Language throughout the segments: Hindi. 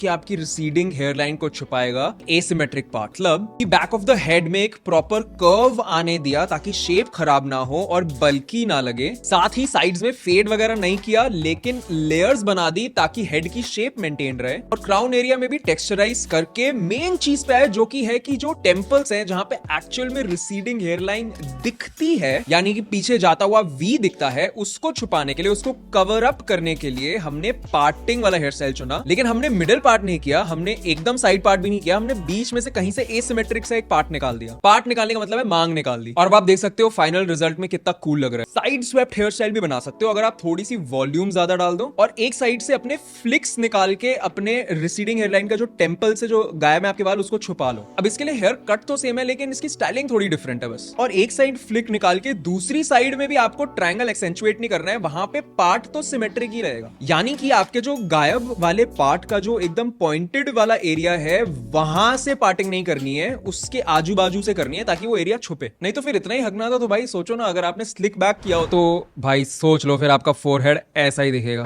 कि आपकी रिसीडिंग हेयरलाइन को छुपाएगा एसिमेट्रिक पार्ट, मतलब कि बैक ऑफ द हेड में एक प्रॉपर कर्व आने दिया ताकि शेप खराब ना हो और बल्कि ना लगे। साथ ही साइड्स में फेड वगैरह नहीं किया लेकिन लेयर्स बना दी ताकि हेड की शेप मेंटेन रहे, और क्राउन एरिया में भी टेक्सचराइज करके मेन चीज पे है जो कि है कि जो टेम्पल्स हैं जहां पे एक्चुअल में रिसीडिंग हेयरलाइन दिखती है, यानी कि पीछे जाता हुआ वी दिखता है, उसको छुपाने के लिए, उसको कवर अप करने के लिए हमने पार्टिंग वाला हेयर स्टाइल चुना। लेकिन हमने मिडिल पार्ट नहीं किया, हमने एकदम साइड पार्ट भी नहीं किया, हमने बीच में से कहीं से एसिमेट्रिक से एक पार्ट निकाल दिया। पार्ट निकालने का मतलब है मांग निकाल दी। और अब आप देख सकते हो फाइनल रिजल्ट में कितना कूल लग रहा है। साइड स्वेप्ट हेयर स्टाइल भी बना सकते हो अगर आप थोड़ी सी वॉल्यूम ज्यादा डाल दो और एक साइड से अपने फ्लिक्स निकाल के अपने रिसीडिंग हेयरलाइन का जो टेम्पल से जो गायब है आपके बाल उसको छुपा लो। अब इसके लिए हेयर कट तो सेम है लेकिन इसकी स्टाइलिंग थोड़ी डिफरेंट है बस। और एक साइड फ्लिक निकाल के दूसरी साइड में भी आपको ट्रायंगल एक्सेंचुएट नहीं करना है, वहां पे पार्ट तो सिमेट्रिक ही रहेगा। यानी कि आपके जो गायब वाले पार्ट का जो एकदम पॉइंटेड वाला एरिया है वहां से पार्टिंग नहीं करनी है, उसके आजू बाजू से करनी है ताकि वो एरिया छुपे। नहीं तो फिर इतना ही हगना था तो भाई सोचो ना, अगर आपने स्लिक बैक किया हो तो भाई सोच लो फिर आपका फोरहेड ऐसा ही दिखेगा।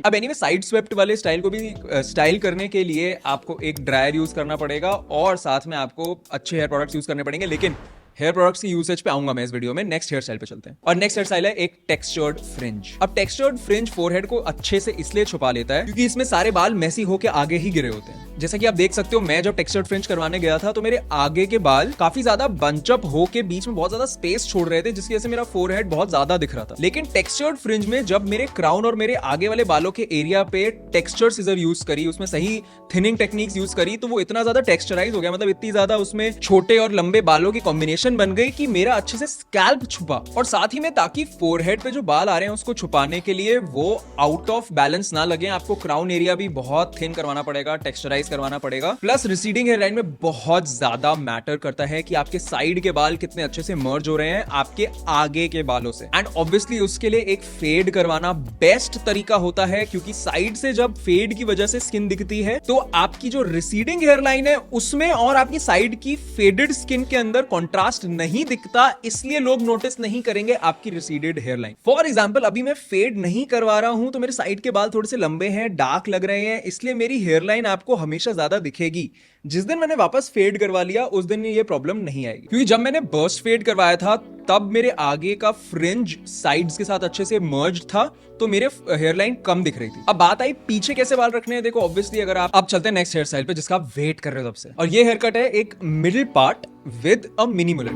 अब एनीवे साइड स्वेप्ट वाले स्टाइल को भी स्टाइल करने के लिए आपको एक ड्रायर यूज करना पड़ेगा और साथ में आपको अच्छे हेयर प्रोडक्ट्स यूज करने पड़ेंगे। लेकिन हेयर प्रोडक्ट्स की यूसेज पे आऊंगा मैं इस वीडियो में। नेक्स्ट हेयर स्टाइल पे चलते हैं और नेक्स्ट हेयर स्टाइल है एक टेक्सचर्ड फ्रिंज। अब टेक्सचर्ड फ्रिंज फोरहेड को अच्छे से इसलिए छुपा लेता है क्योंकि इसमें सारे बाल मेसी होके आगे ही गिरे होते हैं। जैसा कि आप देख सकते हो, मैं जब टेक्सचर्ड फ्रिंज करवाने गया था तो मेरे आगे के बाल काफी ज्यादा बंचअप होके बीच में बहुत ज्यादा स्पेस छोड़ रहे थे, जिसकी वजह से मेरा फोरहेड बहुत ज्यादा दिख रहा था। लेकिन टेक्सचर्ड फ्रिंज में जब मेरे क्राउन और मेरे आगे वाले बालों के एरिया पे टेक्सचर सीजर यूज करी, उसमें सही थिनिंग टेक्निक्स यूज करी, तो वो इतना ज्यादा टेक्सचराइज हो गया, मतलब इतनी ज्यादा उसमें छोटे और लंबे बालों की कॉम्बिनेशन बन गई कि मेरा अच्छे से स्कैल्प छुपा। और साथ ही में ताकि फोरहेड पे जो बाल आ रहे हैं उसको छुपाने के लिए वो आउट ऑफ बैलेंस ना लगे, आपको क्राउन एरिया भी बहुत थिन करवाना पड़ेगा, टेक्सचराइज करवाना पड़ेगा। प्लस रिसीडिंग हेयरलाइन में बहुत ज्यादा मैटर करता है कि आपके साइड के बाल कितने अच्छे से मर्ज हो रहे हैं आपके आगे के बालों से। एंड ऑब्वियसली उसके लिए एक फेड करवाना बेस्ट तरीका होता है, क्योंकि साइड से जब फेड की वजह से स्किन दिखती है तो आपकी जो रिसीडिंग हेयरलाइन है उसमें और आपकी साइड की फेडेड स्किन के अंदर कॉन्ट्रास्ट नहीं दिखता, इसलिए लोग नोटिस नहीं करेंगे आपकी रिसीडेड हेयरलाइन। फॉर एग्जांपल अभी मैं फेड नहीं करवा रहा हूं तो मेरे साइड के बाल थोड़े से लंबे हैं, डार्क लग रहे हैं, इसलिए मेरी हेयरलाइन आपको हमेशा ज्यादा दिखेगी। जिस दिन मैंने वापस फेड करवा लिया उस दिन ये प्रॉब्लम नहीं आएगी, क्योंकि जब मैंने बर्स्ट फेड करवाया था तब मेरे आगे का फ्रिंज साइड्स के साथ अच्छे से मर्ज था तो मेरे हेयरलाइन कम दिख रही थी। अब बात आई पीछे कैसे बाल रखने हैं। देखो ऑब्वियसली अगर आप चलते हैं नेक्स्ट हेयर स्टाइल पे जिसका आप वेट कर रहे हो तब से, और ये हेयर कट है एक middle part with a mini mullet.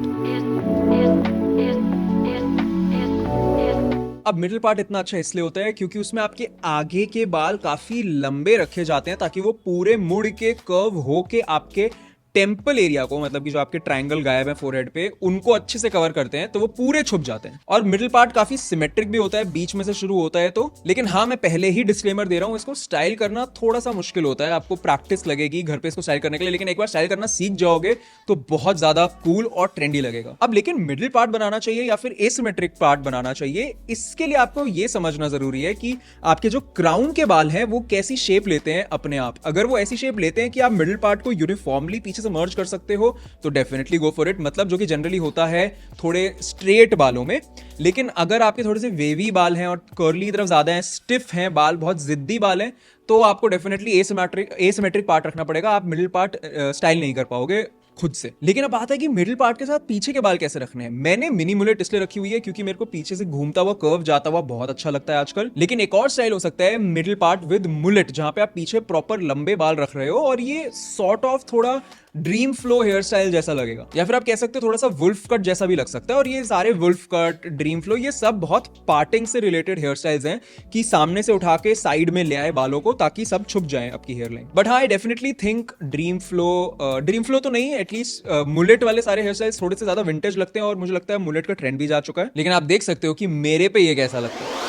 अब मिडिल पार्ट इतना अच्छा इसलिए होता है क्योंकि उसमें आपके आगे के बाल काफी लंबे रखे जाते हैं ताकि वो पूरे मुड़ के कर्व होके आपके टेम्पल एरिया को, मतलब कि जो आपके ट्रायंगल गायब है फोरहेड पे, उनको अच्छे से कवर करते हैं तो वो पूरे छुप जाते हैं। और मिडिल पार्ट काफी सिमेट्रिक भी होता है, बीच में से शुरू होता है तो। लेकिन हाँ, मैं पहले ही डिस्क्लेमर दे रहा हूँ, इसको स्टाइल करना थोड़ा सा मुश्किल होता है, आपको प्रैक्टिस लगेगी घर पे इसको स्टाइल करने के लिए। लेकिन एक बार स्टाइल करना सीख जाओगे तो बहुत ज्यादा कूल और ट्रेंडी लगेगा। अब लेकिन मिडिल पार्ट बनाना चाहिए या फिर एसिमेट्रिक पार्ट बनाना चाहिए, इसके लिए आपको ये समझना जरूरी है कि आपके जो क्राउन के बाल हैं वो कैसी शेप लेते हैं अपने आप। अगर वो ऐसी शेप लेते हैं कि आप मिडिल पार्ट को यूनिफॉर्मली पीछे से मर्ज कर सकते हो तो डेफिनेटली गो फॉर इट, मतलब जो कि जनरली होता है थोड़े स्ट्रेट बालों में। लेकिन अगर आपके थोड़े से वेवी बाल हैं और कर्ली तरफ ज्यादा हैं, स्टिफ हैं बाल, बहुत जिद्दी बाल हैं, तो आपको डेफिनेटली एसिमेट्रिक पार्ट रखना पड़ेगा। आप मिडिल पार्ट स्टाइल नहीं कर पाओगे खुद से। लेकिन अब बात है कि मिडिल पार्ट के साथ पीछे के बाल कैसे रखने हैं। मैंने मिनी मुलेट इसलिए रखी हुई है क्योंकि मेरे को पीछे से घूमता हुआ कर्व जाता हुआ बहुत अच्छा लगता है आजकल। लेकिन एक और स्टाइल हो सकता है मिडिल पार्ट विद मुलेट, जहां पे आप पीछे प्रॉपर लंबे बाल रख रहे हो और ये सॉर्ट ऑफ थोड़ा ड्रीम फ्लो हेयर स्टाइल जैसा लगेगा, या फिर आप कह सकते हो थोड़ा सा वुल्फ कट जैसा भी लग सकता है। और ये सारे वुल्फ कट, ड्रीम फ्लो, ये सब बहुत पार्टिंग से रिलेटेड हेयर स्टाइल्स हैं कि सामने से उठा के साइड में ले आए बालों को ताकि सब छुप जाए आपकी हेयर लाइन। बट हाँ, I definitely think dream flow तो नहीं, एटलीस्ट मुलेट वाले सारे हेयर स्टाइल्स थोड़े से ज्यादा विंटेज लगते हैं और मुझे लगता है मुलेट का ट्रेंड भी जा चुका है। लेकिन आप देख सकते हो कि मेरे पे ये कैसा लगता है।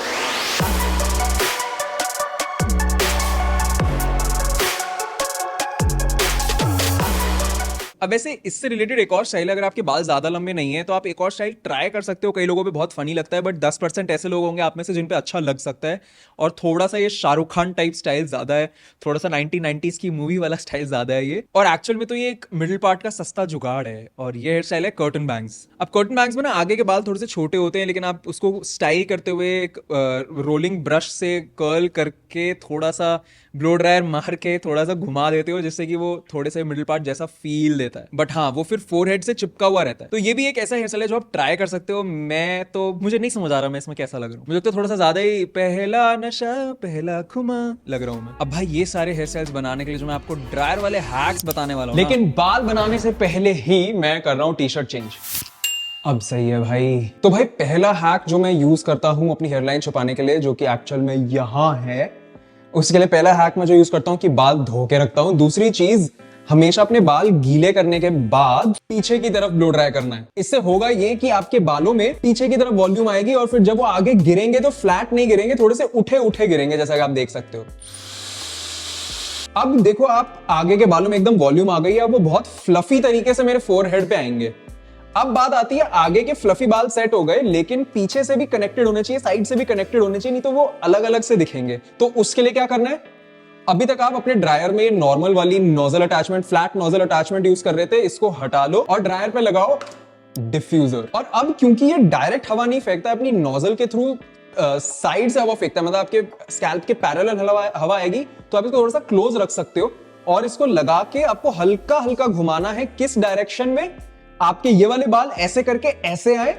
अब वैसे इससे रिलेटेड एक और स्टाइल है, अगर आपके बाल ज्यादा लंबे नहीं है तो आप एक और स्टाइल ट्राई कर सकते हो। कई लोगों पे बहुत फनी लगता है, बट 10% ऐसे लोग होंगे आप में से जिन पे अच्छा लग सकता है। और थोड़ा सा ये शाहरुख खान टाइप स्टाइल ज्यादा है, थोड़ा सा 1990s की मूवी वाला स्टाइल ज्यादा है ये। और एक्चुअल में तो ये एक मिडिल पार्ट का सस्ता जुगाड़ है और ये हेयर स्टाइल है कर्टन बैंग्स। अब कर्टन बैंग्स में ना आगे के बाल थोड़े से छोटे होते हैं, लेकिन आप उसको स्टाइल करते हुए एक रोलिंग ब्रश से कर्ल करके थोड़ा सा ब्लो ड्रायर मार के थोड़ा सा घुमा देते हो जिससे कि वो थोड़े से मिडिल पार्ट जैसा फील देता है, बट हाँ वो फिर फोरहेड से चिपका हुआ रहता है। तो ये भी एक ऐसा हेयर स्टाइल है जो आप ट्राई कर सकते हो। मैं तो मुझे नहीं समझ आ रहा मैं इसमें कैसा लग रहा हूँ, मुझे तो थोड़ा सा ज्यादा ही पहला नशा पहला खुमा लग रहा हूँ मैं। अब भाई ये सारे हेयर स्टाइल्स बनाने के लिए जो मैं आपको ड्रायर वाले हैक्स बताने वाला हूँ, लेकिन बाल बनाने से पहले ही मैं कर रहा हूँ टी शर्ट चेंज। अब सही है भाई। तो भाई पहला हैक जो मैं यूज करता हूं अपनी हेयरलाइन छुपाने के लिए, जो कि एक्चुअल में यहां है, उसके लिए पहला हैक मैं जो यूज करता हूं कि बाल धो के रखता हूं। दूसरी चीज, हमेशा अपने बाल गीले करने के बाद पीछे की तरफ ब्लो ड्राई करना है। इससे होगा ये कि आपके बालों में पीछे की तरफ वॉल्यूम आएगी और फिर जब वो आगे गिरेंगे तो फ्लैट नहीं गिरेंगे, थोड़े से उठे उठे गिरेंगे, जैसा कि आप देख सकते हो। अब देखो आप आगे के बालों में एकदम वॉल्यूम आ गई है, अब वो बहुत फ्लफी तरीके से मेरे फोरहेड पे आएंगे। अब बात आती है, आगे के फ्लफी बाल सेट हो गए, लेकिन पीछे से भी कनेक्टेड होने चाहिए, साइड से भी कनेक्टेड होने चाहिए, नहीं तो वो अलग अलग से दिखेंगे। तो उसके लिए क्या करना है, अभी तक आप अपने ड्रायर में नॉर्मल वाली nozzle attachment, flat nozzle attachment use कर रहे थे, इसको हटा लो और ड्रायर पे लगाओ डिफ्यूजर। और अब क्योंकि ये डायरेक्ट हवा नहीं फेंकता, अपनी नोजल के थ्रू साइड से हवा फेंकता है, मतलब आपके स्कैल्प के पैरेलल हवा आएगी, तो आप इसको थोड़ा सा क्लोज रख सकते हो और इसको लगा के आपको हल्का हल्का घुमाना है। किस डायरेक्शन में, आपके ये वाले बाल ऐसे करके ऐसे आए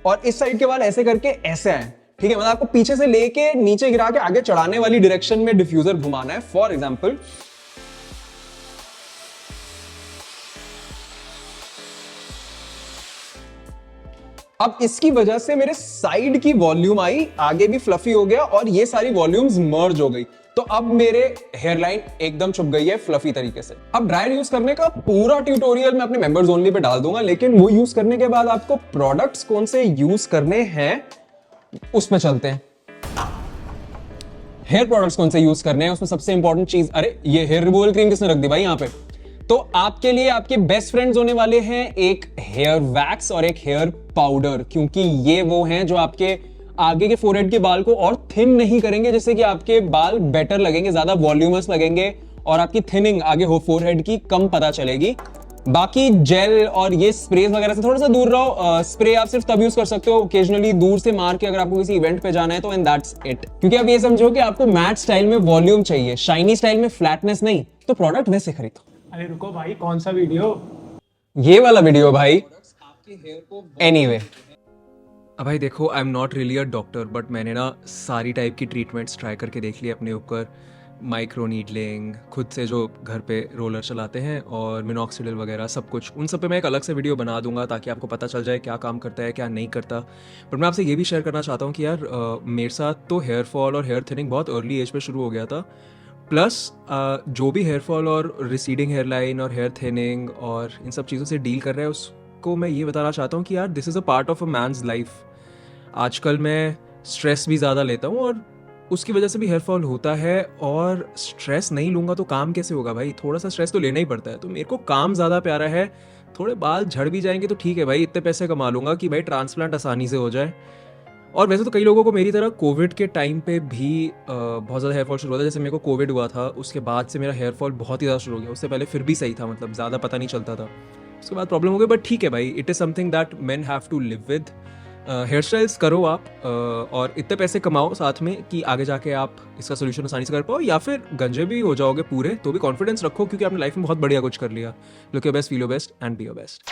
और इस साइड के बाल ऐसे करके ऐसे आए, ठीक है। मतलब आपको पीछे से लेके नीचे गिरा के आगे चढ़ाने वाली डायरेक्शन में डिफ्यूजर घुमाना है। फॉर एग्जांपल अब इसकी वजह से मेरे साइड की वॉल्यूम आई, आगे भी फ्लफी हो गया और ये सारी वॉल्यूम्स मर्ज हो गई। तो अब मेरे हेयरलाइन एकदम छुप गई है फ्लफी तरीके से। अब ड्रायर यूज करने का पूरा ट्यूटोरियल मैं अपने मेंबर्स ओनली पे डाल दूंगा, लेकिन वो यूज करने के बाद आपको प्रोडक्ट्स कौन से यूज करने हैं उसमें चलते हैं। हेयर प्रोडक्ट्स कौन से यूज करने हैं उसमें सबसे इंपॉर्टेंट चीज, अरे ये हेयर रिमूवल क्रीम किसने रख दी भाई यहाँ पे। तो आपके लिए आपके बेस्ट फ्रेंड्स होने वाले हैं एक हेयर वैक्स और एक हेयर पाउडर, क्योंकि ये वो हैं जो आपके आगे के फोरहेड के बाल को और थिन नहीं करेंगे, जिससे कि आपके बाल बेटर लगेंगे, ज्यादा वॉल्यूमस लगेंगे और आपकी थिनिंग आगे हो फोरहेड की कम पता चलेगी। बाकी जेल और ये स्प्रेज वगैरह से थोड़ा सा दूर रहो। स्प्रे आप सिर्फ तब यूज कर सकते हो ओकेजनली दूर से मार के, अगर आपको किसी इवेंट पे जाना है तो, एंड दैट्स इट। क्योंकि आप ये समझो कि आपको मैट स्टाइल में वॉल्यूम चाहिए, शाइनी स्टाइल में फ्लैटनेस नहीं, तो प्रोडक्ट वैसे खरीदो। अरे रुको भाई, कौन सा वीडियो? ये वाला वीडियो भाई। एनीवे अब भाई देखो, I am not really a doctor, but मैंने ना सारी टाइप की ट्रीटमेंट्स ट्राई करके देख ली अपने ऊपर। माइक्रो नीडलिंग, खुद से जो घर पे रोलर चलाते हैं, और मिनॉक्सिडिल वगैरह सब कुछ। उन सब पे मैं एक अलग से वीडियो बना दूंगा ताकि आपको पता चल जाए क्या काम करता है क्या नहीं करता। बट मैं आपसे ये भी शेयर करना चाहता हूँ कि यार मेरे साथ तो हेयर फॉल और हेयर थिनिंग बहुत अर्ली एज पे शुरू हो गया था। प्लस जो भी हेयर फॉल और रिसीडिंग हेयर लाइन और हेयर थिनिंग और इन सब चीज़ों से डील कर रहा है, उसको मैं ये बताना चाहता हूँ कि यार this is a part of a man's life. आजकल मैं स्ट्रेस भी ज़्यादा लेता हूँ और उसकी वजह से भी हेयर फॉल होता है, और स्ट्रेस नहीं लूँगा तो काम कैसे होगा भाई, थोड़ा सा स्ट्रेस तो लेना ही पड़ता है। तो मेरे को काम ज़्यादा प्यारा है, थोड़े बाल झड़ भी जाएंगे तो ठीक है भाई, इतने पैसे कमा लूँगा कि भाई ट्रांसप्लांट आसानी से हो जाए। और वैसे तो कई लोगों को मेरी तरह कोविड के टाइम पे भी बहुत ज़्यादा हेयर फॉल शुरू हुआ था। जैसे मेरे को कोविड हुआ था, उसके बाद से मेरा हेयर फॉल बहुत ही ज़्यादा शुरू हो गया। उससे पहले फिर भी सही था, मतलब ज़्यादा पता नहीं चलता था, उसके बाद प्रॉब्लम हो गई। बट ठीक है भाई, it is something that men have to live with. Hairstyles करो आप और इतने पैसे कमाओ साथ में कि आगे जाके आप इसका सोल्यूशन आसानी से कर पाओ, या फिर गंजे भी हो जाओगे पूरे तो भी कॉन्फिडेंस रखो, क्योंकि आपने लाइफ में बहुत बढ़िया कुछ कर लिया। Look your best, feel your best and be your best.